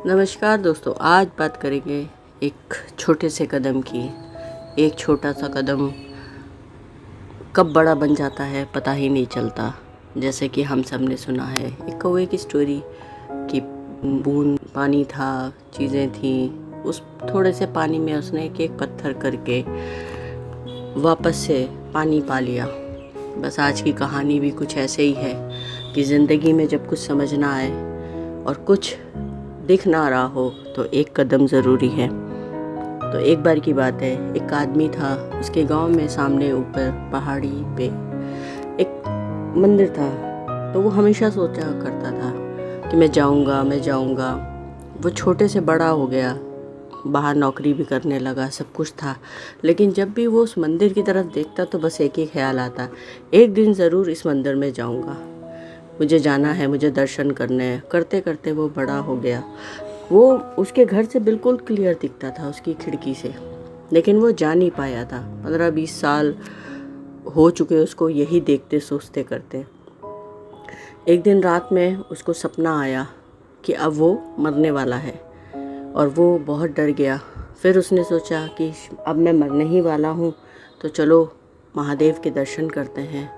नमस्कार दोस्तों, आज बात करेंगे एक छोटे से कदम की। एक छोटा सा कदम कब बड़ा बन जाता है पता ही नहीं चलता। जैसे कि हम सब ने सुना है एक कौवे की स्टोरी कि बूंद पानी था, चीज़ें थी, उस थोड़े से पानी में उसने एक एक पत्थर करके वापस से पानी पा लिया। बस आज की कहानी भी कुछ ऐसे ही है कि ज़िंदगी में जब कुछ समझ ना आए और कुछ दिख ना रहा हो तो एक कदम ज़रूरी है। तो एक बार की बात है, एक आदमी था, उसके गांव में सामने ऊपर पहाड़ी पे एक मंदिर था। तो वो हमेशा सोचा करता था कि मैं जाऊंगा। वो छोटे से बड़ा हो गया, बाहर नौकरी भी करने लगा, सब कुछ था। लेकिन जब भी वो उस मंदिर की तरफ देखता तो बस एक ही ख्याल आता, एक दिन ज़रूर इस मंदिर में जाऊंगा, मुझे जाना है, मुझे दर्शन करने हैं। करते करते वो बड़ा हो गया। वो उसके घर से बिल्कुल क्लियर दिखता था उसकी खिड़की से, लेकिन वो जा नहीं पाया था। 15-20 साल हो चुके उसको यही देखते सोचते करते। एक दिन रात में उसको सपना आया कि अब वो मरने वाला है और वो बहुत डर गया। फिर उसने सोचा कि अब मैं मरने ही वाला हूँ तो चलो महादेव के दर्शन करते हैं,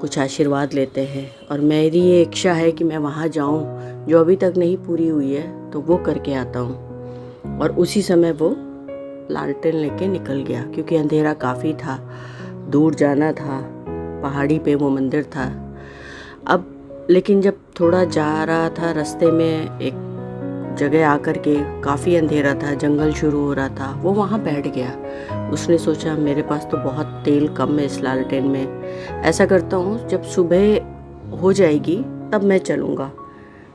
कुछ आशीर्वाद लेते हैं। और मेरी ये इच्छा है कि मैं वहाँ जाऊँ जो अभी तक नहीं पूरी हुई है, तो वो करके आता हूँ। और उसी समय वो लालटेन लेके निकल गया, क्योंकि अंधेरा काफ़ी था, दूर जाना था, पहाड़ी पे वो मंदिर था। अब लेकिन जब थोड़ा जा रहा था, रास्ते में एक जगह आकर के काफ़ी अंधेरा था, जंगल शुरू हो रहा था, वो वहाँ बैठ गया। उसने सोचा मेरे पास तो बहुत तेल कम है इस लालटेन में, ऐसा करता हूँ जब सुबह हो जाएगी तब मैं चलूँगा,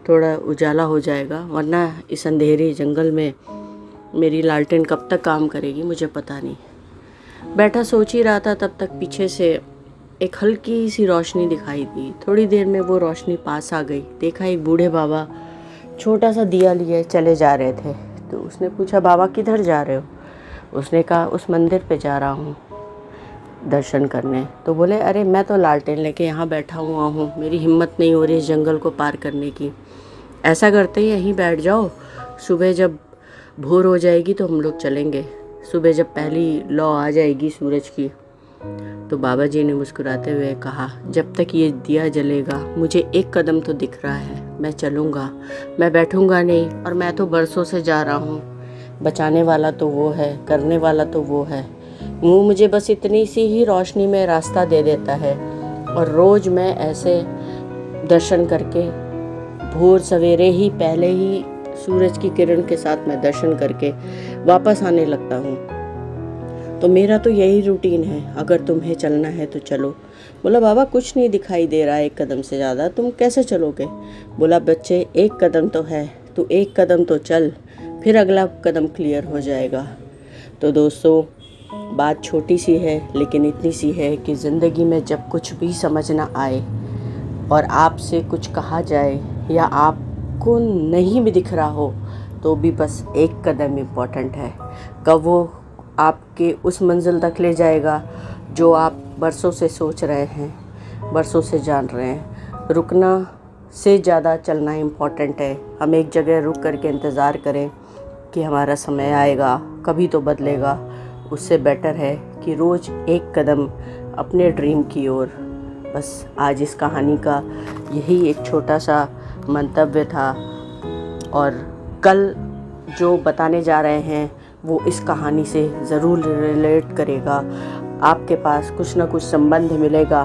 थोड़ा उजाला हो जाएगा, वरना इस अंधेरे जंगल में मेरी लालटेन कब तक काम करेगी मुझे पता नहीं। बैठा सोच ही रहा था, तब तक पीछे से एक हल्की सी रोशनी दिखाई दी। थोड़ी देर में वो रोशनी पास आ गई। देखा एक बूढ़े बाबा छोटा सा दिया लिए चले जा रहे थे। तो उसने पूछा, बाबा किधर जा रहे हो? उसने कहा, उस मंदिर पे जा रहा हूँ दर्शन करने। तो बोले, अरे मैं तो लालटेन लेके यहाँ बैठा हुआ हूँ, मेरी हिम्मत नहीं हो रही इस जंगल को पार करने की। ऐसा करते ही यहीं बैठ जाओ, सुबह जब भोर हो जाएगी तो हम लोग चलेंगे, सुबह जब पहली लौ आ जाएगी सूरज की। तो बाबा जी ने मुस्कुराते हुए कहा, जब तक ये दिया जलेगा मुझे एक कदम तो दिख रहा है, मैं चलूँगा, मैं बैठूँगा नहीं। और मैं तो बरसों से जा रहा हूँ, बचाने वाला तो वो है, करने वाला तो वो है, वो मुझे बस इतनी सी ही रोशनी में रास्ता दे देता है। और रोज़ मैं ऐसे दर्शन करके भोर सवेरे ही, पहले ही सूरज की किरण के साथ मैं दर्शन करके वापस आने लगता हूँ। तो मेरा तो यही रूटीन है, अगर तुम्हें चलना है तो चलो। बोला, बाबा कुछ नहीं दिखाई दे रहा है एक कदम से ज़्यादा, तुम कैसे चलोगे? बोला, बच्चे एक कदम तो है, तू एक कदम तो चल, फिर अगला कदम क्लियर हो जाएगा। तो दोस्तों, बात छोटी सी है लेकिन इतनी सी है कि ज़िंदगी में जब कुछ भी समझ ना आए और आपसे कुछ कहा जाए या आपको नहीं भी दिख रहा हो, तो भी बस एक कदम इम्पॉर्टेंट है। कब वो आपके उस मंजिल तक ले जाएगा जो आप बरसों से सोच रहे हैं, बरसों से जान रहे हैं। रुकना से ज़्यादा चलना इम्पॉर्टेंट है। हम एक जगह रुक करके इंतज़ार करें कि हमारा समय आएगा, कभी तो बदलेगा, उससे बेटर है कि रोज़ एक कदम अपने ड्रीम की ओर। बस आज इस कहानी का यही एक छोटा सा मंतव्य था। और कल जो बताने जा रहे हैं वो इस कहानी से ज़रूर रिलेट करेगा, आपके पास कुछ ना कुछ संबंध मिलेगा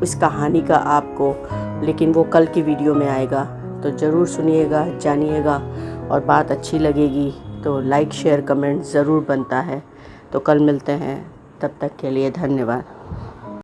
इस कहानी का आपको, लेकिन वो कल की वीडियो में आएगा। तो ज़रूर सुनिएगा, जानिएगा, और बात अच्छी लगेगी तो लाइक शेयर कमेंट ज़रूर बनता है। तो कल मिलते हैं, तब तक के लिए धन्यवाद।